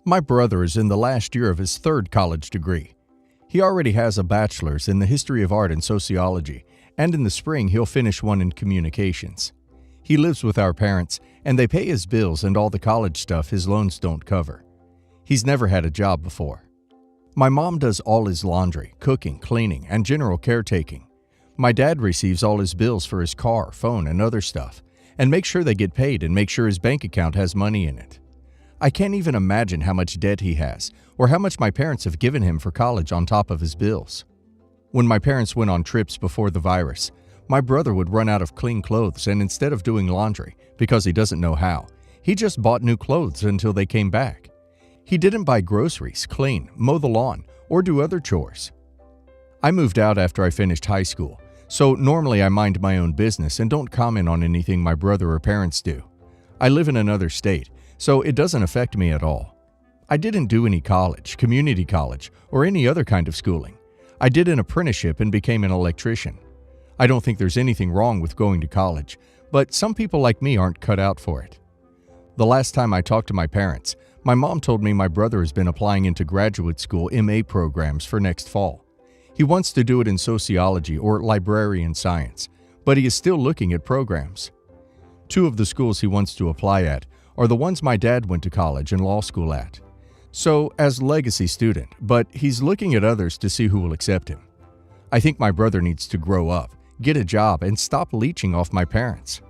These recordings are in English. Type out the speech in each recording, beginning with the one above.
My brother is in the last year of his third college degree. He already has a bachelor's in the history of art and sociology, and in the spring he'll finish one in communications. He lives with our parents, and they pay his bills and all the college stuff his loans don't cover. He's never had a job before. My mom does all his laundry, cooking, cleaning, and general caretaking. My dad receives all his bills for his car, phone, and other stuff, and makes sure they get paid and makes sure his bank account has money in it. I can't even imagine how much debt he has, or how much my parents have given him for college on top of his bills. When my parents went on trips before the virus, my brother would run out of clean clothes, and instead of doing laundry, because he doesn't know how, he just bought new clothes until they came back. He didn't buy groceries, clean, mow the lawn, or do other chores. I moved out after I finished high school, so normally I mind my own business and don't comment on anything my brother or parents do. I live in another state, so it doesn't affect me at all. I didn't do any college, community college, or any other kind of schooling. I did an apprenticeship and became an electrician. I don't think there's anything wrong with going to college, but some people like me aren't cut out for it. The last time I talked to my parents, my mom told me my brother has been applying into graduate school MA programs for next fall. He wants to do it in sociology or librarian science, but he is still looking at programs. Two of the schools he wants to apply at are the ones my dad went to college and law school at. So, as legacy student, but he's looking at others to see who will accept him. I think my brother needs to grow up, get a job, and stop leeching off my parents.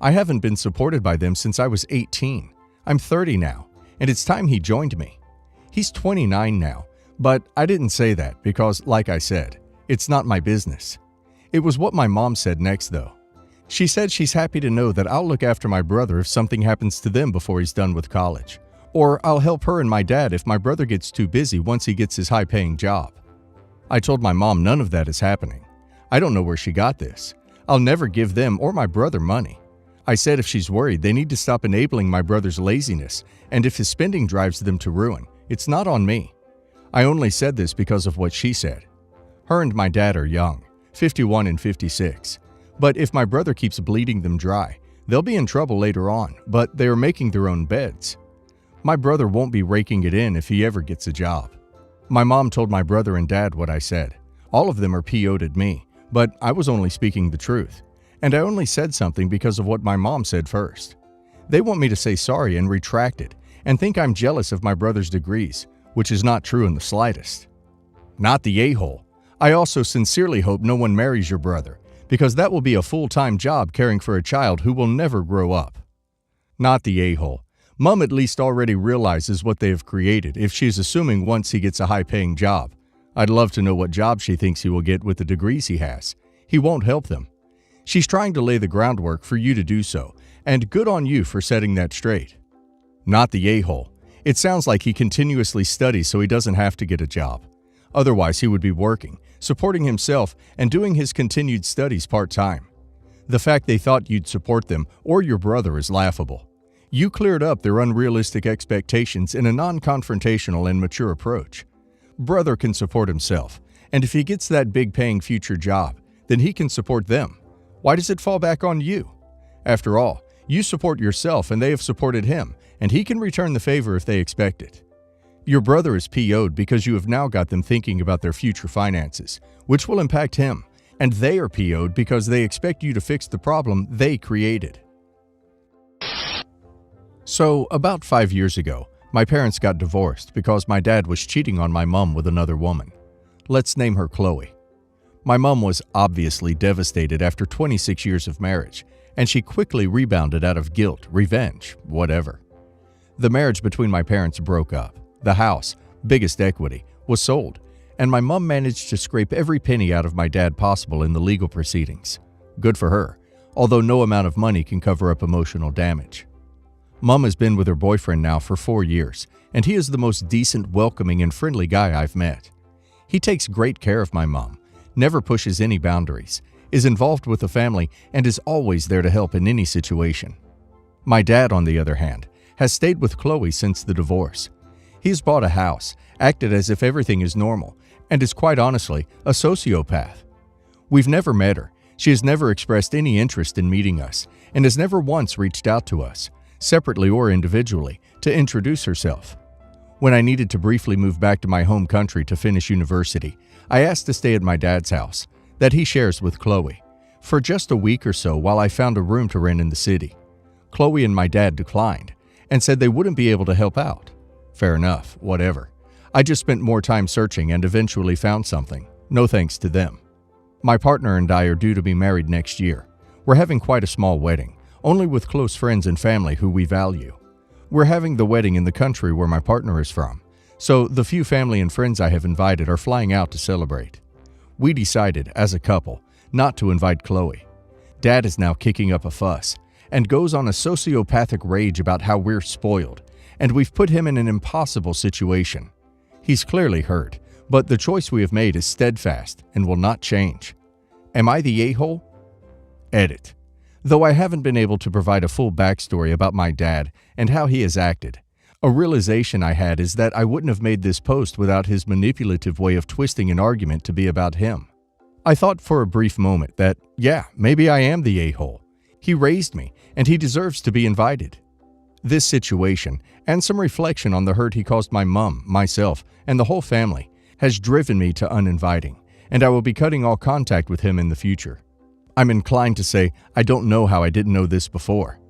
I haven't been supported by them since I was 18. I'm 30 now, and it's time he joined me. He's 29 now, but I didn't say that because, like I said, it's not my business. It was what my mom said next, though. She said she's happy to know that I'll look after my brother if something happens to them before he's done with college. Or I'll help her and my dad if my brother gets too busy once he gets his high-paying job. I told my mom none of that is happening. I don't know where she got this. I'll never give them or my brother money. I said if she's worried, they need to stop enabling my brother's laziness, and if his spending drives them to ruin, it's not on me. I only said this because of what she said. Her and my dad are young, 51 and 56. But if my brother keeps bleeding them dry, they'll be in trouble later on, but they are making their own beds. My brother won't be raking it in if he ever gets a job. My mom told my brother and dad what I said. All of them are PO'd at me, but I was only speaking the truth. And I only said something because of what my mom said first. They want me to say sorry and retract it, and think I'm jealous of my brother's degrees, which is not true in the slightest. Not the a-hole. I also sincerely hope no one marries your brother, because that will be a full-time job caring for a child who will never grow up. Not the a-hole. Mom at least already realizes what they have created if she's assuming once he gets a high-paying job. I'd love to know what job she thinks he will get with the degrees he has. He won't help them. She's trying to lay the groundwork for you to do so, and good on you for setting that straight. Not the a-hole. It sounds like he continuously studies so he doesn't have to get a job. Otherwise, he would be working, supporting himself, and doing his continued studies part-time. The fact they thought you'd support them or your brother is laughable. You cleared up their unrealistic expectations in a non-confrontational and mature approach. Brother can support himself, and if he gets that big-paying future job, then he can support them. Why does it fall back on you? After all, you support yourself and they have supported him, and he can return the favor if they expect it. Your brother is PO'd because you have now got them thinking about their future finances, which will impact him, and they are PO'd because they expect you to fix the problem they created. So, about 5 years ago, my parents got divorced because my dad was cheating on my mom with another woman. Let's name her Chloe. My mom was obviously devastated after 26 years of marriage, and she quickly rebounded out of guilt, revenge, whatever. The marriage between my parents broke up. The house, biggest equity, was sold, and my mom managed to scrape every penny out of my dad possible in the legal proceedings. Good for her, although no amount of money can cover up emotional damage. Mom has been with her boyfriend now for 4 years, and he is the most decent, welcoming, and friendly guy I've met. He takes great care of my mom, never pushes any boundaries, is involved with the family, and is always there to help in any situation. My dad, on the other hand, has stayed with Chloe since the divorce. He's bought a house, acted as if everything is normal, and is quite honestly a sociopath. We've never met her. She has never expressed any interest in meeting us, and has never once reached out to us, separately or individually, to introduce herself. When I needed to briefly move back to my home country to finish university, I asked to stay at my dad's house, that he shares with Chloe, for just a week or so while I found a room to rent in the city. Chloe and my dad declined and said they wouldn't be able to help out. Fair enough, whatever. I just spent more time searching and eventually found something. No thanks to them. My partner and I are due to be married next year. We're having quite a small wedding, only with close friends and family who we value. We're having the wedding in the country where my partner is from, so the few family and friends I have invited are flying out to celebrate. We decided, as a couple, not to invite Chloe. Dad is now kicking up a fuss and goes on a sociopathic rage about how we're spoiled, and we've put him in an impossible situation. He's clearly hurt, but the choice we have made is steadfast and will not change. Am I the a-hole? Edit. Though I haven't been able to provide a full backstory about my dad and how he has acted, a realization I had is that I wouldn't have made this post without his manipulative way of twisting an argument to be about him. I thought for a brief moment that, yeah, maybe I am the a-hole. He raised me, and he deserves to be invited. This situation, and some reflection on the hurt he caused my mom, myself, and the whole family, has driven me to uninviting, and I will be cutting all contact with him in the future. I'm inclined to say I don't know how I didn't know this before.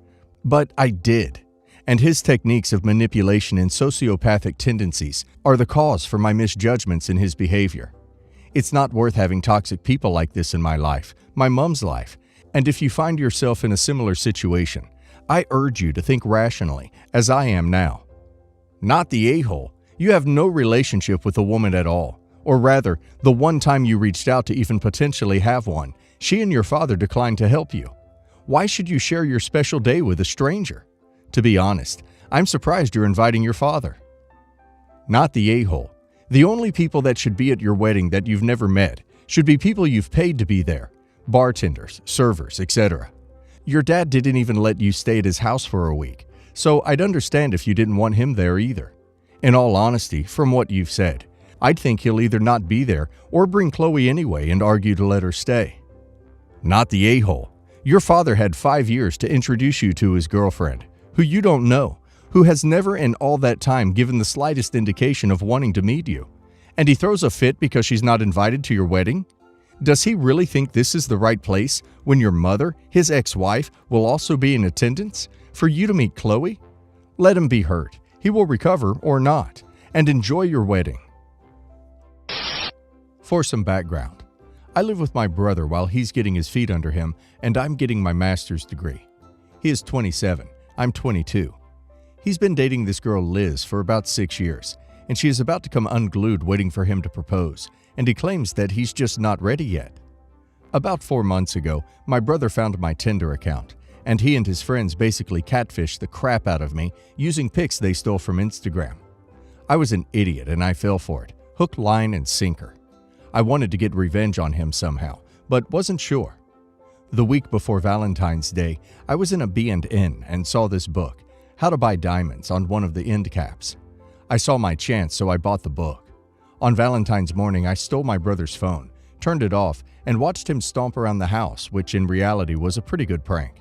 But I did, and his techniques of manipulation and sociopathic tendencies are the cause for my misjudgments in his behavior. It's not worth having toxic people like this in my life, my mom's life, and if you find yourself in a similar situation, I urge you to think rationally, as I am now. Not the a-hole. You have no relationship with a woman at all, or rather, the one time you reached out to even potentially have one, she and your father declined to help you. Why should you share your special day with a stranger? To be honest, I'm surprised you're inviting your father. Not the a-hole. The only people that should be at your wedding that you've never met should be people you've paid to be there, bartenders, servers, etc. Your dad didn't even let you stay at his house for a week, so I'd understand if you didn't want him there either. In all honesty, from what you've said, I'd think he'll either not be there or bring Chloe anyway and argue to let her stay. Not the a-hole. Your father had 5 years to introduce you to his girlfriend, who you don't know, who has never in all that time given the slightest indication of wanting to meet you. And he throws a fit because she's not invited to your wedding? Does he really think this is the right place when your mother, his ex-wife, will also be in attendance for you to meet Chloe? Let him be hurt. He will recover or not, and enjoy your wedding. For some background, I live with my brother while he's getting his feet under him and I'm getting my master's degree. He is 27, I'm 22. He's been dating this girl Liz for about 6 years, and she is about to come unglued waiting for him to propose, and he claims that he's just not ready yet. About 4 months ago, my brother found my Tinder account, and he and his friends basically catfished the crap out of me using pics they stole from Instagram. I was an idiot and I fell for it, hook, line, and sinker. I wanted to get revenge on him somehow, but wasn't sure. The week before Valentine's Day, I was in a B&N and saw this book, How to Buy Diamonds, on one of the end caps. I saw my chance, so I bought the book. On Valentine's morning, I stole my brother's phone, turned it off, and watched him stomp around the house, which in reality was a pretty good prank.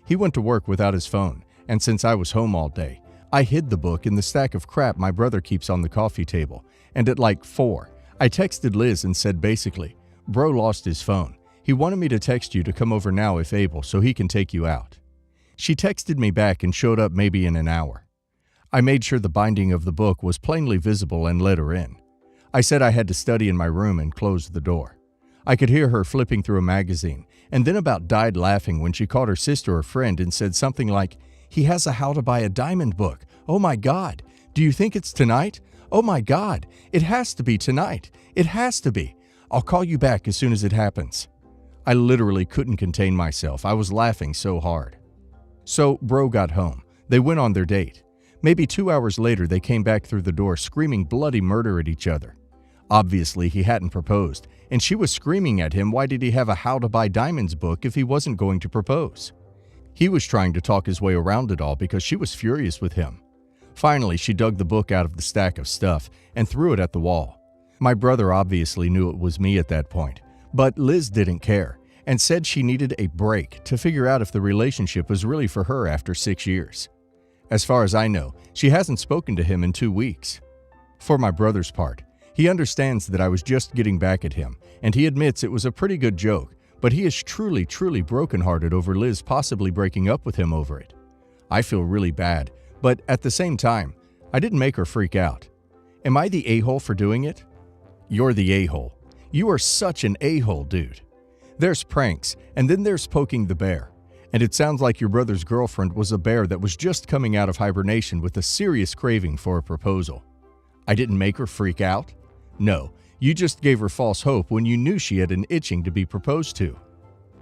He went to work without his phone, and since I was home all day, I hid the book in the stack of crap my brother keeps on the coffee table, and at like 4, I texted Liz and said basically, "Bro lost his phone. He wanted me to text you to come over now if able so he can take you out." She texted me back and showed up maybe in an hour. I made sure the binding of the book was plainly visible and let her in. I said I had to study in my room and closed the door. I could hear her flipping through a magazine and then about died laughing when she called her sister or friend and said something like, "He has a How to Buy a Diamond book. Oh my God. Do you think it's tonight? Oh my God. It has to be tonight. It has to be. I'll call you back as soon as it happens." I literally couldn't contain myself. I was laughing so hard. So, bro got home. They went on their date. Maybe 2 hours later, they came back through the door screaming bloody murder at each other. Obviously, he hadn't proposed, and she was screaming at him why did he have a How to Buy Diamonds book if he wasn't going to propose. He was trying to talk his way around it all because she was furious with him. Finally, she dug the book out of the stack of stuff and threw it at the wall. My brother obviously knew it was me at that point, but Liz didn't care and said she needed a break to figure out if the relationship was really for her after 6 years. As far as I know, she hasn't spoken to him in 2 weeks. For my brother's part, he understands that I was just getting back at him, and he admits it was a pretty good joke, but he is truly, truly brokenhearted over Liz possibly breaking up with him over it. I feel really bad, but at the same time, I didn't make her freak out. Am I the a-hole for doing it? You're the a-hole. You are such an a-hole, dude. There's pranks, and then there's poking the bear. And it sounds like your brother's girlfriend was a bear that was just coming out of hibernation with a serious craving for a proposal. I didn't make her freak out? No, you just gave her false hope when you knew she had an itching to be proposed to.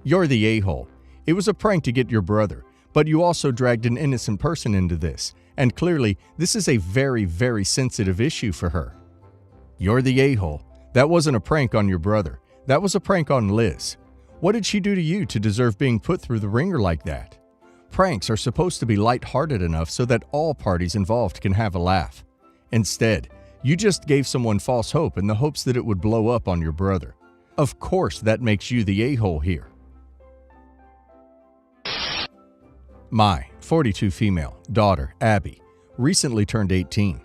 You're the a-hole. It was a prank to get your brother, but you also dragged an innocent person into this, and clearly this is a very, very sensitive issue for her. You're the a-hole. That wasn't a prank on your brother. That was a prank on Liz. What did she do to you to deserve being put through the ringer like that? Pranks are supposed to be lighthearted enough so that all parties involved can have a laugh. Instead, you just gave someone false hope in the hopes that it would blow up on your brother. Of course, that makes you the a-hole here. My 42 female daughter, Abby, recently turned 18.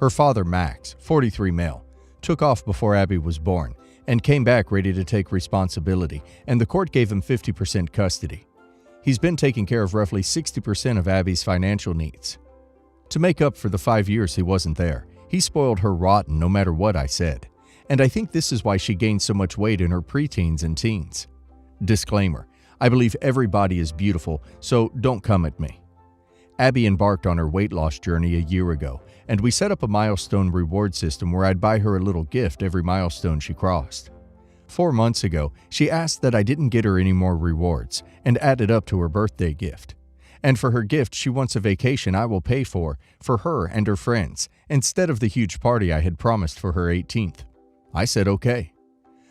Her father, Max, 43 male, took off before Abby was born and came back ready to take responsibility, and the court gave him 50% custody. He's been taking care of roughly 60% of Abby's financial needs. To make up for the 5 years he wasn't there, he spoiled her rotten no matter what I said, and I think this is why she gained so much weight in her preteens and teens. Disclaimer: I believe everybody is beautiful, so don't come at me. Abby embarked on her weight loss journey a year ago, and we set up a milestone reward system where I'd buy her a little gift every milestone she crossed. 4 months ago, she asked that I didn't get her any more rewards and added up to her birthday gift. And for her gift, she wants a vacation I will pay for her and her friends, instead of the huge party I had promised for her 18th. I said okay.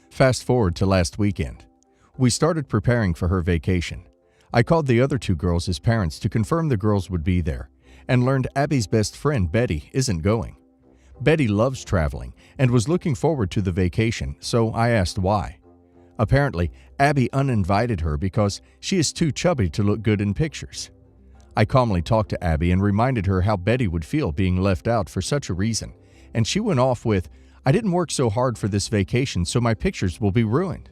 Fast forward to last weekend. We started preparing for her vacation. I called the other 2 girls as parents to confirm the girls would be there, and learned Abby's best friend, Betty, isn't going. Betty loves traveling and was looking forward to the vacation, so I asked why. Apparently, Abby uninvited her because she is too chubby to look good in pictures. I calmly talked to Abby and reminded her how Betty would feel being left out for such a reason, and she went off with, "I didn't work so hard for this vacation, so my pictures will be ruined."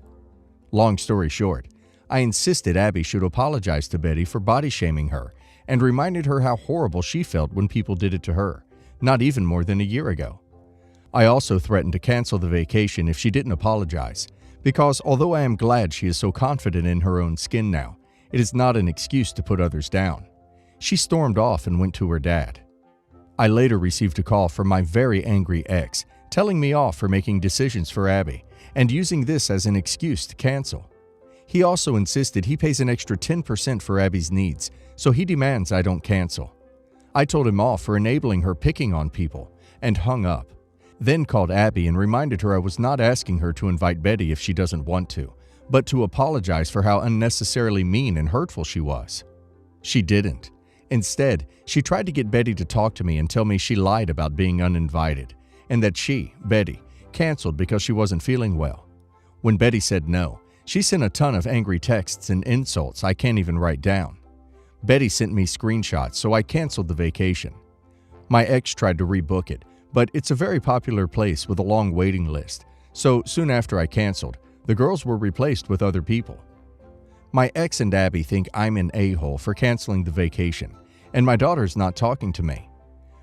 Long story short, I insisted Abby should apologize to Betty for body-shaming her and reminded her how horrible she felt when people did it to her, not even more than a year ago. I also threatened to cancel the vacation if she didn't apologize, because although I am glad she is so confident in her own skin now, it is not an excuse to put others down. She stormed off and went to her dad. I later received a call from my very angry ex, telling me off for making decisions for Abby and using this as an excuse to cancel. He also insisted he pays an extra 10% for Abby's needs, so he demands I don't cancel. I told him off for enabling her picking on people and hung up. Then called Abby and reminded her I was not asking her to invite Betty if she doesn't want to, but to apologize for how unnecessarily mean and hurtful she was. She didn't. Instead, she tried to get Betty to talk to me and tell me she lied about being uninvited, and that she, Betty, canceled because she wasn't feeling well. When Betty said no, she sent a ton of angry texts and insults I can't even write down. Betty sent me screenshots, so I canceled the vacation. My ex tried to rebook it, but it's a very popular place with a long waiting list, so soon after I canceled, the girls were replaced with other people. My ex and Abby think I'm an a-hole for canceling the vacation, and my daughter's not talking to me.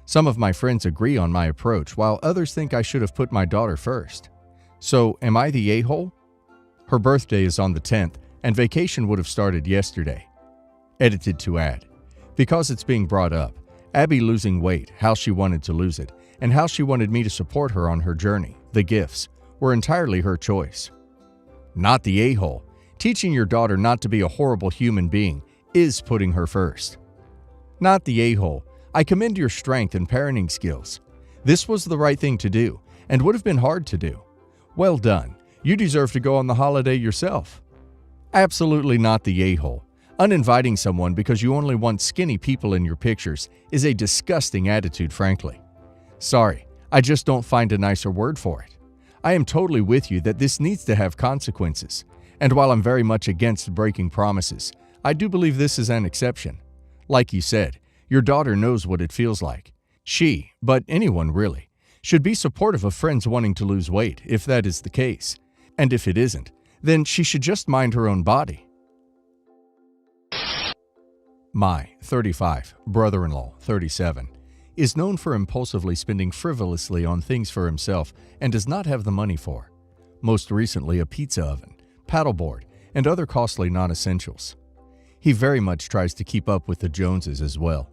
Some of my friends agree on my approach, while others think I should have put my daughter first. So, am I the a-hole? Her birthday is on the 10th, and vacation would have started yesterday. Edited to add, because it's being brought up, Abby losing weight, how she wanted to lose it, and how she wanted me to support her on her journey, the gifts, were entirely her choice. Not the a-hole. Teaching your daughter not to be a horrible human being is putting her first. Not the a-hole. I commend your strength and parenting skills. This was the right thing to do, and would have been hard to do. Well done. You deserve to go on the holiday yourself. Absolutely not the a-hole. Uninviting someone because you only want skinny people in your pictures is a disgusting attitude, frankly. Sorry, I just don't find a nicer word for it. I am totally with you that this needs to have consequences, and while I'm very much against breaking promises, I do believe this is an exception. Like you said, Your daughter knows what it feels like. She, but anyone really, should be supportive of friends wanting to lose weight if that is the case. And if it isn't, then she should just mind her own body. My 35 brother-in-law, 37, is known for impulsively spending frivolously on things for himself and does not have the money for. Most recently, a pizza oven, paddleboard, and other costly non-essentials. He very much tries to keep up with the Joneses as well.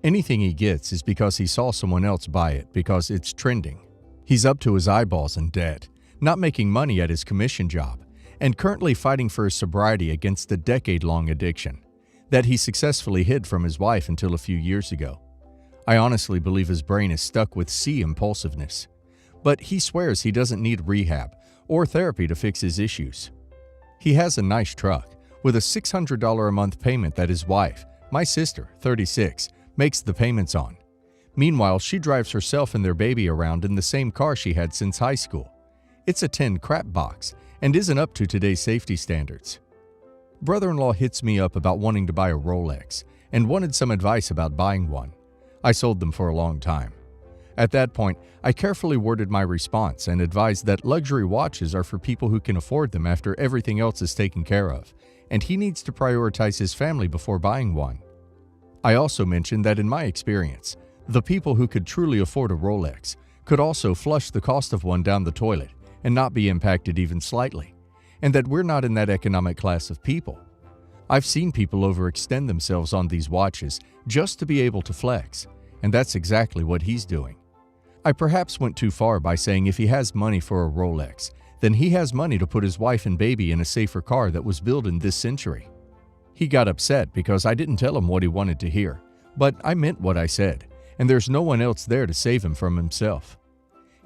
Anything he gets is because he saw someone else buy it because it's trending. He's up to his eyeballs in debt, not making money at his commission job, and currently fighting for his sobriety against a decade-long addiction that he successfully hid from his wife until a few years ago. I honestly believe his brain is stuck with C impulsiveness, but he swears he doesn't need rehab or therapy to fix his issues. He has a nice truck with a $600 a month payment that his wife, my sister, 36, makes the payments on. Meanwhile, she drives herself and their baby around in the same car she had since high school. It's a tin crap box and isn't up to today's safety standards. Brother-in-law hits me up about wanting to buy a Rolex and wanted some advice about buying one. I sold them for a long time. At that point, I carefully worded my response and advised that luxury watches are for people who can afford them after everything else is taken care of, and he needs to prioritize his family before buying one. I also mentioned that in my experience, the people who could truly afford a Rolex could also flush the cost of one down the toilet and not be impacted even slightly, and that we're not in that economic class of people. I've seen people overextend themselves on these watches just to be able to flex, and that's exactly what he's doing. I perhaps went too far by saying if he has money for a Rolex, then he has money to put his wife and baby in a safer car that was built in this century. He got upset because I didn't tell him what he wanted to hear, but I meant what I said, and there's no one else there to save him from himself.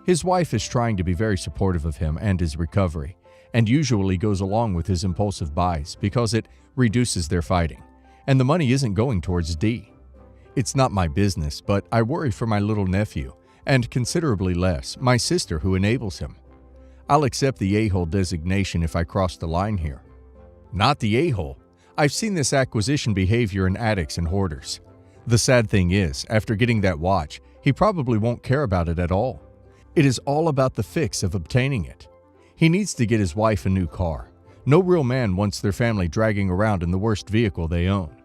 His wife is trying to be very supportive of him and his recovery, and usually goes along with his impulsive buys because it reduces their fighting, and the money isn't going towards D. It's not my business, but I worry for my little nephew, and considerably less, my sister who enables him. I'll accept the a-hole designation if I cross the line here. Not the a-hole. I've seen this acquisition behavior in addicts and hoarders. The sad thing is, after getting that watch, he probably won't care about it at all. It is all about the fix of obtaining it. He needs to get his wife a new car. No real man wants their family dragging around in the worst vehicle they own.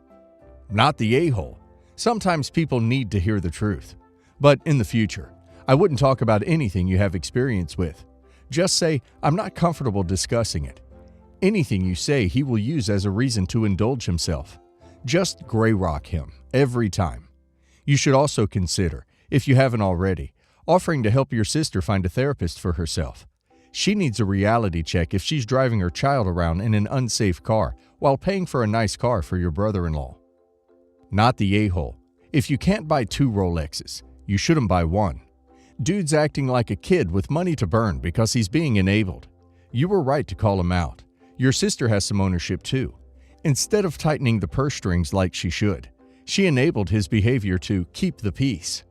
Not the a-hole. Sometimes people need to hear the truth. But in the future, I wouldn't talk about anything you have experience with. Just say, I'm not comfortable discussing it. Anything you say he will use as a reason to indulge himself. Just gray rock him, every time. You should also consider, if you haven't already, offering to help your sister find a therapist for herself. She needs a reality check if she's driving her child around in an unsafe car while paying for a nice car for your brother-in-law. Not the a-hole. If you can't buy 2 Rolexes, you shouldn't buy one. Dude's acting like a kid with money to burn because he's being enabled. You were right to call him out. Your sister has some ownership too. Instead of tightening the purse strings like she should, she enabled his behavior to keep the peace.